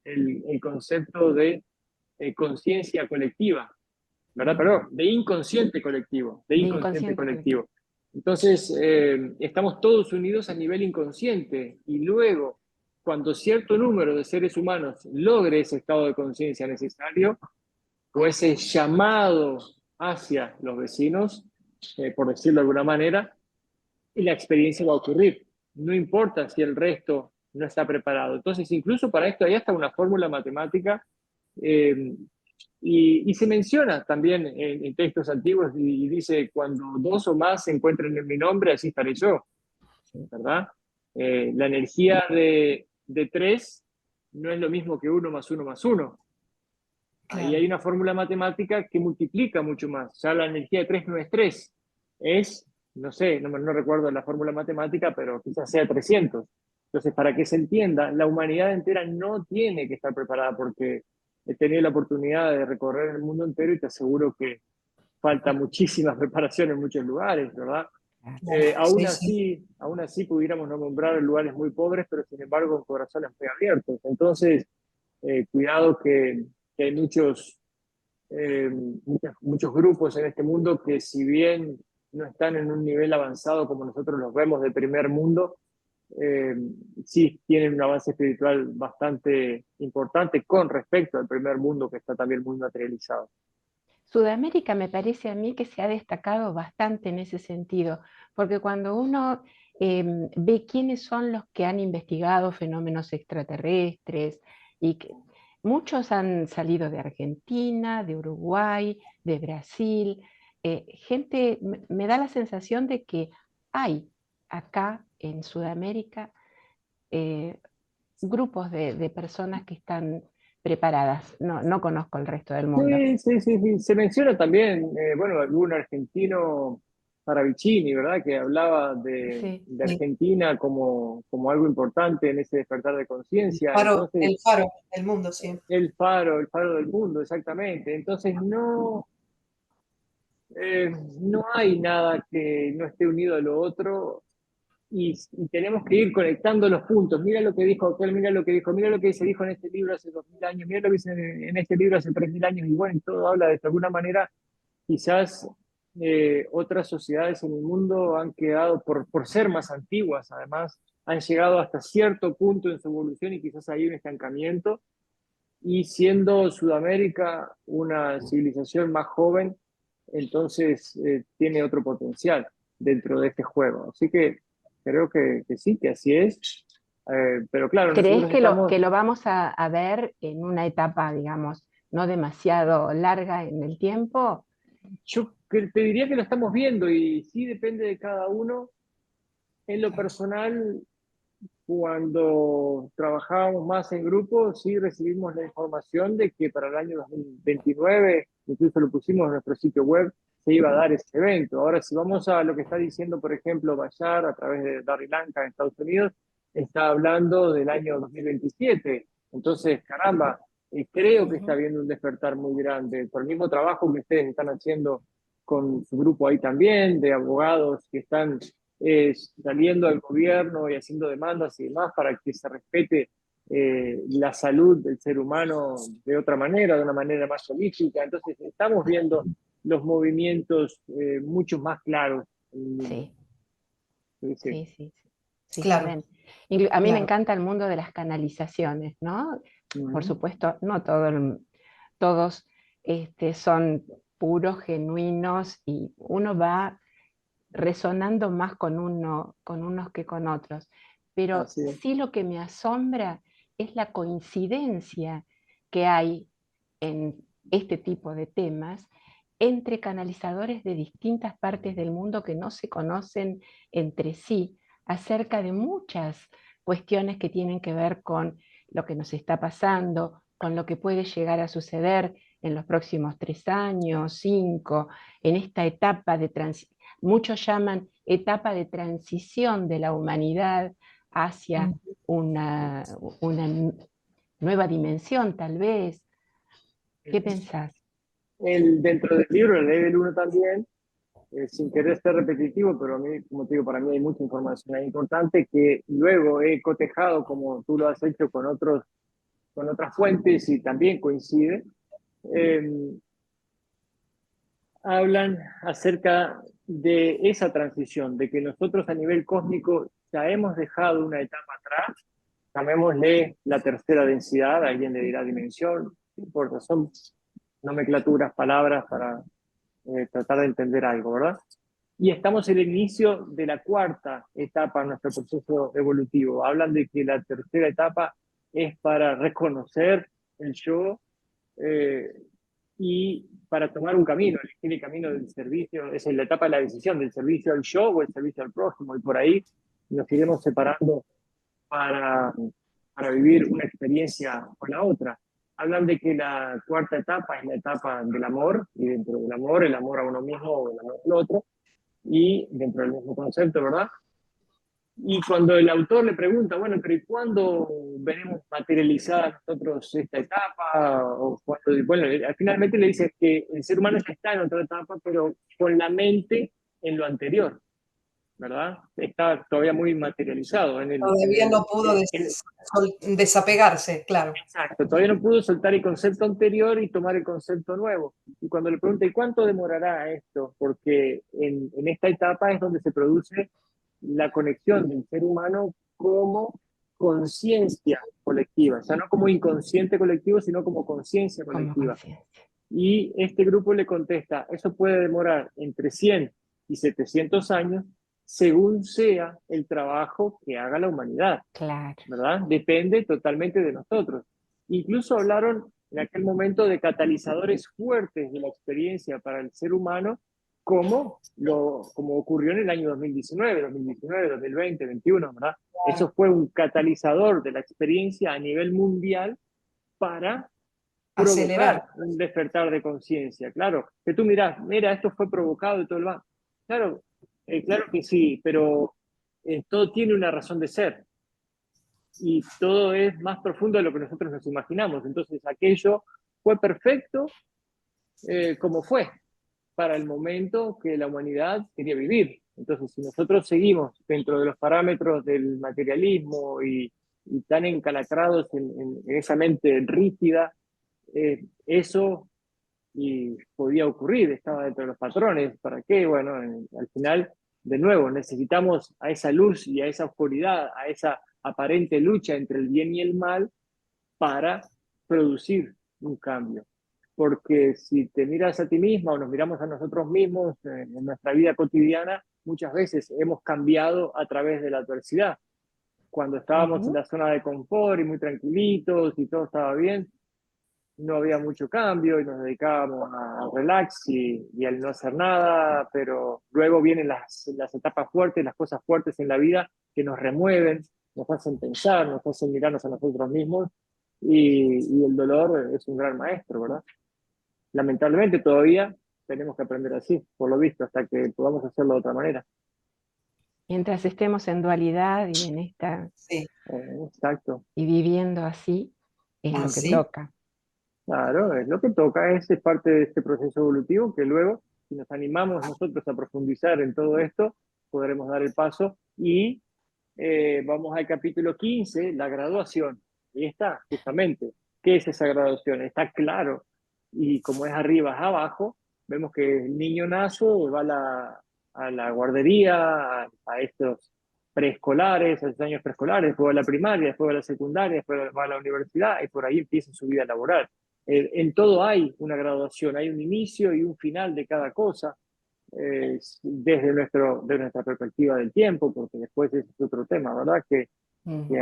el concepto de conciencia colectiva, ¿verdad? Perdón, de inconsciente colectivo, de De inconsciente inconsciente colectivo. colectivo. Entonces, estamos todos unidos a nivel inconsciente y luego, cuando cierto número de seres humanos logre ese estado de conciencia necesario o ese llamado hacia los vecinos, por decirlo de alguna manera, y la experiencia va a ocurrir. No importa si el resto no está preparado. Entonces, incluso para esto hay hasta una fórmula matemática eh, y se menciona también en textos antiguos y dice, cuando dos o más se encuentren en mi nombre, así estaré yo, ¿verdad? La energía de tres no es lo mismo que uno más uno más uno. Ahí Claro. hay una fórmula matemática que multiplica mucho más. Ya la energía de 3 no es 3, es, no sé, no recuerdo la fórmula matemática, pero quizás sea 300. Entonces, para que se entienda, la humanidad entera no tiene que estar preparada porque he tenido la oportunidad de recorrer el mundo entero y te aseguro que falta muchísima preparación en muchos lugares, ¿verdad? Claro. Sí, sí. Aún así pudiéramos no nombrar lugares muy pobres, pero sin embargo con corazones muy abiertos. Entonces, cuidado que hay muchos grupos en este mundo que si bien no están en un nivel avanzado como nosotros los vemos de primer mundo, eh, sí tienen un avance espiritual bastante importante con respecto al primer mundo que está también muy materializado. Sudamérica me parece a mí que se ha destacado bastante en ese sentido, porque cuando uno ve quiénes son los que han investigado fenómenos extraterrestres, y que muchos han salido de Argentina, de Uruguay, de Brasil, gente, me da la sensación de que hay acá en Sudamérica eh, grupos de personas que están preparadas. No, no conozco el resto del mundo. Sí, sí, sí, sí. Se menciona también, bueno, algún argentino, Paravicini, ¿verdad? Que hablaba Sí. de Sí. Argentina como algo importante en ese despertar de conciencia. Entonces, El faro del mundo, sí. el faro del mundo, exactamente. Entonces, no hay nada que no esté unido a lo otro y tenemos que ir conectando los puntos. Mira lo que dijo aquel, mira lo que dijo, mira lo que se dijo en este libro hace 2000 años, mira lo que dice en este libro hace 3000 años, y bueno, todo habla de alguna manera. Quizás otras sociedades en el mundo han quedado, por ser más antiguas además, han llegado hasta cierto punto en su evolución y quizás hay un estancamiento. Y siendo Sudamérica una civilización más joven, entonces tiene otro potencial dentro de este juego. Así que creo que sí, que así es. Pero claro, ¿Crees nosotros estamos. que lo vamos a ver en una etapa, digamos, no demasiado larga en el tiempo? Te diría que lo estamos viendo y sí depende de cada uno. En lo Claro. personal, cuando trabajábamos más en grupo, sí recibimos la información de que para el año 2029, incluso lo pusimos en nuestro sitio web, se iba a dar ese evento. Ahora, si vamos a lo que está diciendo, por ejemplo, Bashar a través de Darry Lanka en Estados Unidos, está hablando del año 2027. Entonces, caramba, creo que está Ujú. habiendo un despertar muy grande. Por el mismo trabajo que ustedes están haciendo con su grupo ahí también, de abogados que están saliendo al gobierno y haciendo demandas y demás para que se respete la salud del ser humano de otra manera, de una manera más holística. Entonces, estamos viendo los movimientos mucho más claros en el mundo. Sí, Sí, sí. sí, sí, sí, sí, se Claro, ven. A mí me claro. encanta el mundo de las canalizaciones, ¿no? Por Ujú. supuesto, no todos son puros, genuinos, y uno va resonando más con unos que con otros. Pero Así es. sí, lo que me asombra es la coincidencia que hay en este tipo de temas entre canalizadores de distintas partes del mundo que no se conocen entre sí acerca de muchas cuestiones que tienen que ver con lo que nos está pasando, con lo que puede llegar a suceder en los próximos 3 años, 5, en esta etapa de transición. Muchos llaman etapa de transición de la humanidad hacia Mm. una nueva dimensión, tal vez. ¿Qué pensás? Dentro del libro, el ley del uno también, sin querer ser repetitivo, pero a mí, como te digo, para mí hay mucha información ahí importante que luego he cotejado, como tú lo has hecho con otras fuentes y también coincide. Eh, Hablan acerca de esa transición, de que nosotros a nivel cósmico ya hemos dejado una etapa atrás, llamémosle la tercera densidad, alguien le dirá dimensión, no importa, son nomenclaturas, palabras para tratar de entender algo, ¿verdad? Y estamos en el inicio de la cuarta etapa de nuestro proceso evolutivo. Hablan de que la tercera etapa es para reconocer el yo, eh, y para tomar un camino, elegir el camino del servicio, esa es la etapa de la decisión, del servicio al yo o el servicio al prójimo, y por ahí nos iremos separando para, para vivir una experiencia con la otra. Hablan de que la cuarta etapa es la etapa del amor, y dentro del amor, el amor a uno mismo o el amor al otro, y dentro del mismo concepto, ¿verdad? Y cuando el autor le pregunta, bueno, pero ¿y cuándo veremos materializada nosotros esta etapa? O cuando, bueno, finalmente le dice que el ser humano ya está en otra etapa, pero con la mente en lo anterior, ¿verdad? Está todavía muy materializado Todavía no pudo desapegarse, claro. exacto, todavía no pudo soltar el concepto anterior y tomar el concepto nuevo. Y cuando le pregunta, ¿y cuánto demorará esto? Porque en esta etapa es donde se produce la conexión del ser humano como conciencia colectiva, o sea, no como inconsciente colectivo, sino como conciencia Como colectiva. conciencia. Y este grupo le contesta, eso puede demorar entre 100 y 700 años, según sea el trabajo que haga la humanidad, Claro. ¿verdad? Depende totalmente de nosotros. Incluso hablaron en aquel momento de catalizadores fuertes de la experiencia para el ser humano, como ocurrió en el año 2019, 2020, 2021, ¿verdad? Eso fue un catalizador de la experiencia a nivel mundial para Acelerar. provocar un despertar de conciencia. Claro, que tú mirás, mira, esto fue provocado y todo lo demás. Claro, claro que sí, pero todo tiene una razón de ser y todo es más profundo de lo que nosotros nos imaginamos. Entonces, aquello fue perfecto como fue para el momento que la humanidad quería vivir. Entonces, si nosotros seguimos dentro de los parámetros del materialismo y tan encalacrados en esa mente rígida, eso y podía ocurrir, estaba dentro de los patrones. ¿Para qué? Bueno, al final, de nuevo, necesitamos a esa luz y a esa oscuridad, a esa aparente lucha entre el bien y el mal para producir un cambio. Porque si te miras a ti misma o nos miramos a nosotros mismos en nuestra vida cotidiana, muchas veces hemos cambiado a través de la adversidad. Cuando estábamos en la zona de confort y muy tranquilitos y todo estaba bien, no había mucho cambio y nos dedicábamos a relax y al no hacer nada, pero luego vienen las etapas fuertes, las cosas fuertes en la vida que nos remueven, nos hacen pensar, nos hacen mirarnos a nosotros mismos y el dolor es un gran maestro, ¿verdad? Lamentablemente todavía tenemos que aprender así, por lo visto, hasta que podamos hacerlo de otra manera. Mientras estemos en dualidad y en esta Sí, Exacto. y viviendo así, es lo que así. toca. Claro, es lo que toca, es parte de este proceso evolutivo que luego, si nos animamos nosotros a profundizar en todo esto, podremos dar el paso y vamos al capítulo 15, la graduación. Y está, justamente, ¿qué es esa graduación? Está claro. Y como es arriba, es abajo, vemos que el niño nace, va a la guardería, a estos preescolares, a esos años preescolares, después va a la primaria, después va a la secundaria, después va a la universidad y por ahí empieza su vida laboral. En todo hay una graduación, hay un inicio y un final de cada cosa, desde de nuestra perspectiva del tiempo, porque después ese es otro tema, ¿verdad? Que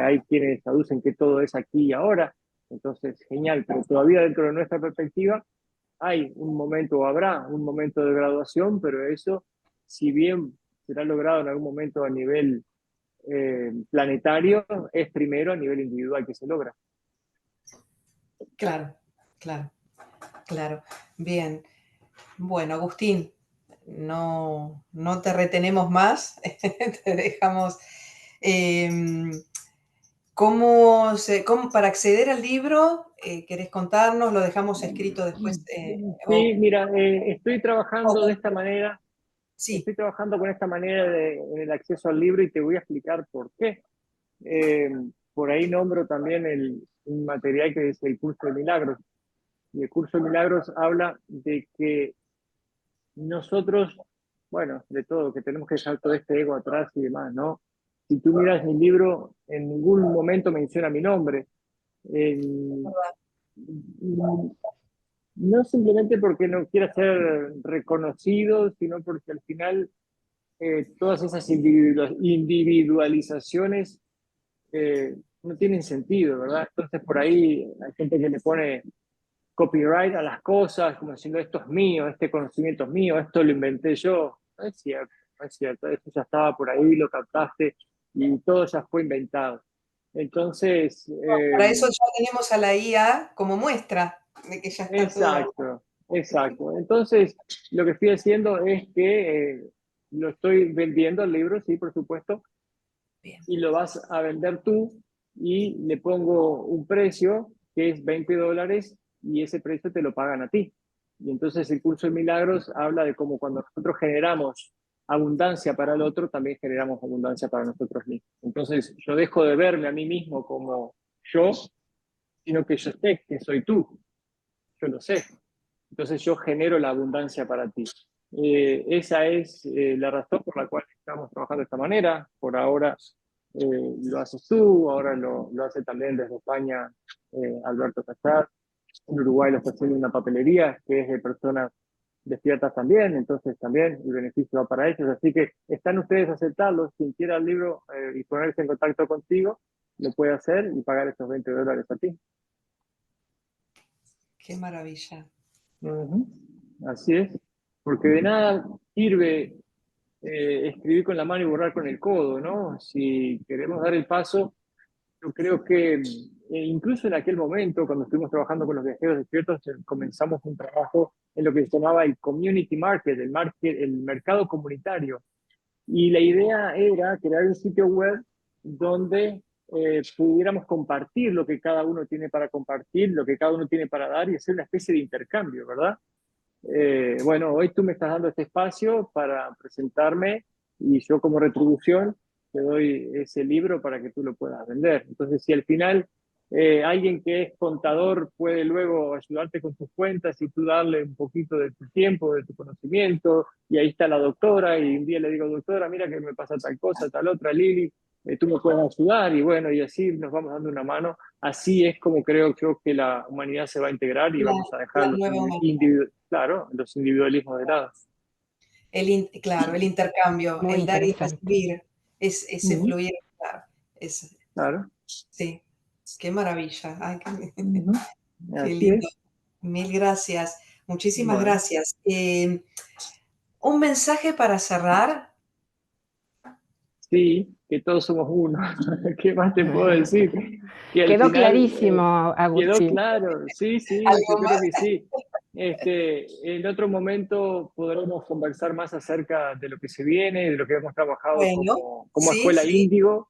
hay quienes aducen que todo es aquí y ahora, entonces genial, pero todavía dentro de nuestra perspectiva hay un momento o habrá un momento de graduación, pero eso, si bien será logrado en algún momento a nivel planetario, es primero a nivel individual que se logra. Claro, claro, claro. Bien. Bueno, Agustín, no te retenemos más, te dejamos. Para acceder al libro, querés contarnos? Lo dejamos escrito después. Sí, mira, estoy trabajando de esta manera. Sí, estoy trabajando con esta manera en el acceso al libro y te voy a explicar por qué. Eh, por ahí nombro también un material que es el curso de milagros. Y el curso de milagros habla de que nosotros, bueno, de todo, que tenemos que dejar todo este ego atrás y demás, ¿no? Si tú miras mi libro, en ningún momento menciona mi nombre. En- no simplemente porque no quiera ser reconocido, sino porque al final todas esas individualizaciones no tienen sentido, ¿verdad? Entonces por ahí hay gente que le pone copyright a las cosas, como diciendo esto es mío, este conocimiento es mío, esto lo inventé yo. No es cierto, no es cierto, esto ya estaba por ahí, lo captaste y todo ya fue inventado. Entonces, para eso ya tenemos a la IA como muestra de que ya está todo exacto, exacto. Entonces, lo que estoy haciendo es que lo estoy vendiendo el libro, sí, por supuesto, bien. y lo vas a vender tú y le pongo un precio que es $20 y ese precio te lo pagan a ti. Y entonces el curso de milagros habla de cómo cuando nosotros generamos abundancia para el otro, también generamos abundancia para nosotros mismos. Entonces yo dejo de verme a mí mismo como yo, sino que yo sé que soy tú, yo lo sé. Entonces yo genero la abundancia para ti. Esa es la razón por la cual estamos trabajando de esta manera. Por ahora lo haces tú, ahora lo hace también desde España Alberto Cachar. En Uruguay lo está haciendo una papelería que es de personas despiertas también, entonces también el beneficio va para ellos. Así que están ustedes a aceptarlo. Quien quiera el libro y ponerse en contacto contigo, lo puede hacer y pagar esos $20 a ti. Qué maravilla. Ujú. Así es, porque de nada sirve escribir con la mano y borrar con el codo, ¿no? Si queremos dar el paso, yo creo que incluso en aquel momento, cuando estuvimos trabajando con los viajeros despiertos, comenzamos un trabajo en lo que se llamaba el community market, el mercado comunitario. Y la idea era crear un sitio web donde pudiéramos compartir lo que cada uno tiene para compartir, lo que cada uno tiene para dar y hacer una especie de intercambio, ¿verdad? Bueno, hoy tú me estás dando este espacio para presentarme y yo como retribución te doy ese libro para que tú lo puedas vender. Entonces, si al final alguien que es contador puede luego ayudarte con tus cuentas y tú darle un poquito de tu tiempo, de tu conocimiento, y ahí está la doctora y un día le digo, doctora, mira que me pasa tal cosa, tal otra, Lili, tú me puedes ayudar y bueno, y así nos vamos dando una mano. Así es como creo yo que la humanidad se va a integrar y La, vamos a dejar la nueva humanidad. claro, los individualismos de lado. Claro, el intercambio, Muy el dar y interesante. recibir, es ese Ujú, fluir, claro. Es, claro. sí, qué maravilla. Ay, Ujú, qué así lindo. es. Mil gracias. Muchísimas Bueno, gracias. Un mensaje para cerrar. sí, que todos somos uno. ¿Qué más te puedo decir? Que al Quedó final clarísimo, quedó Agustín. claro. Sí, sí, yo ¿Algo creo más? que sí. En otro momento podremos conversar más acerca de lo que se viene, de lo que hemos trabajado Bueno, como sí, Escuela sí, Índigo.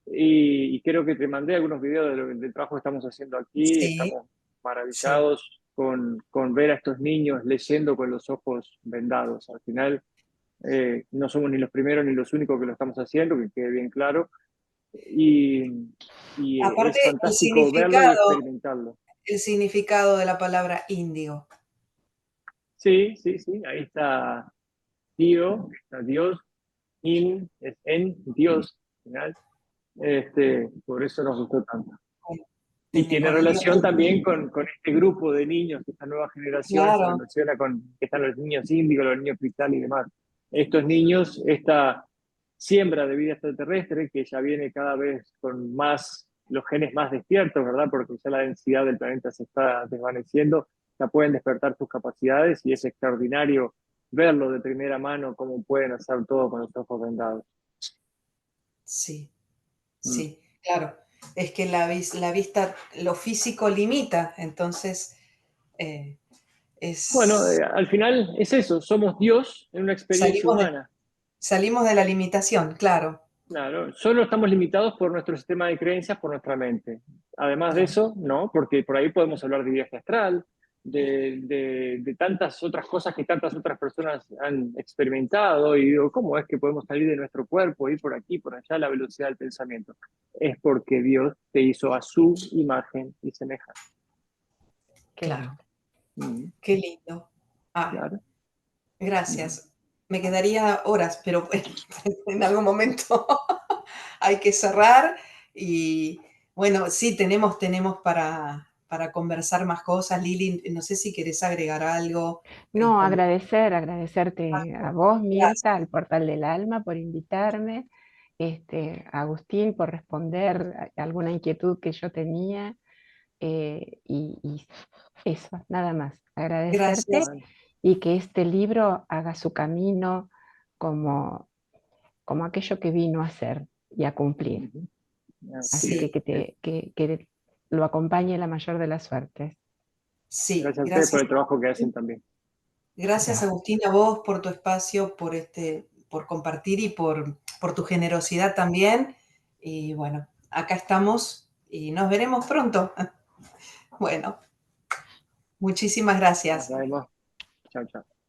Y creo que te mandé algunos videos del trabajo que estamos haciendo aquí. sí, Estamos sí. maravillados con ver a estos niños leyendo con los ojos vendados. Al final, no somos ni los primeros ni los únicos que lo estamos haciendo, que quede bien claro. Y, y Aparte, es fantástico verlo y experimentarlo. el significado de la palabra índigo. Sí, sí, sí, ahí está está Dios, es en Dios, al final. Por eso nos gustó tanto. Y En tiene energía relación pura. también con este grupo de niños, esta nueva generación, se Claro, relaciona con que están los niños índigos, los niños cristal y demás. Estos niños, esta siembra de vida extraterrestre que ya viene cada vez con más, los genes más despiertos, ¿verdad? Porque ya la densidad del planeta se está desvaneciendo, ya pueden despertar sus capacidades y es extraordinario verlo de primera mano cómo pueden hacer todo con los ojos vendados. sí, Mm. sí, claro. Es que la vista, lo físico limita, entonces eh, Bueno, es, al final es eso, somos Dios en una experiencia salimos de, humana. salimos de la limitación, claro, Claro, solo estamos limitados por nuestro sistema de creencias, por nuestra mente. Además de claro. eso, no, porque por ahí podemos hablar de viaje astral, de tantas otras cosas que tantas otras personas han experimentado y digo, ¿cómo es que podemos salir de nuestro cuerpo, ir por aquí, por allá a la velocidad del pensamiento? Es porque Dios te hizo a su imagen y semejanza. Claro, Mm, qué lindo. Ah, claro. Mm. gracias. Me quedaría horas, pero en algún momento hay que cerrar y bueno, sí, tenemos para conversar más cosas. Lili, no sé si querés agregar algo. No, Cuando... agradecerte a vos, Mirta, Gracias. al Portal del Alma, por invitarme, a Agustín por responder a alguna inquietud que yo tenía, y eso, nada más. Agradecerte Gracias. Bueno, y que este libro haga su camino como, como aquello que vino a hacer y a cumplir. ujú, así Así es. que lo acompañe la mayor de las suertes. Sí, Gracias a ustedes por gracias. el trabajo que hacen también. Gracias, Agustín, a vos por tu espacio, por compartir y por tu generosidad también. Y bueno, acá estamos y nos veremos pronto. Bueno, muchísimas Nos gracias. vemos. Chao, chao.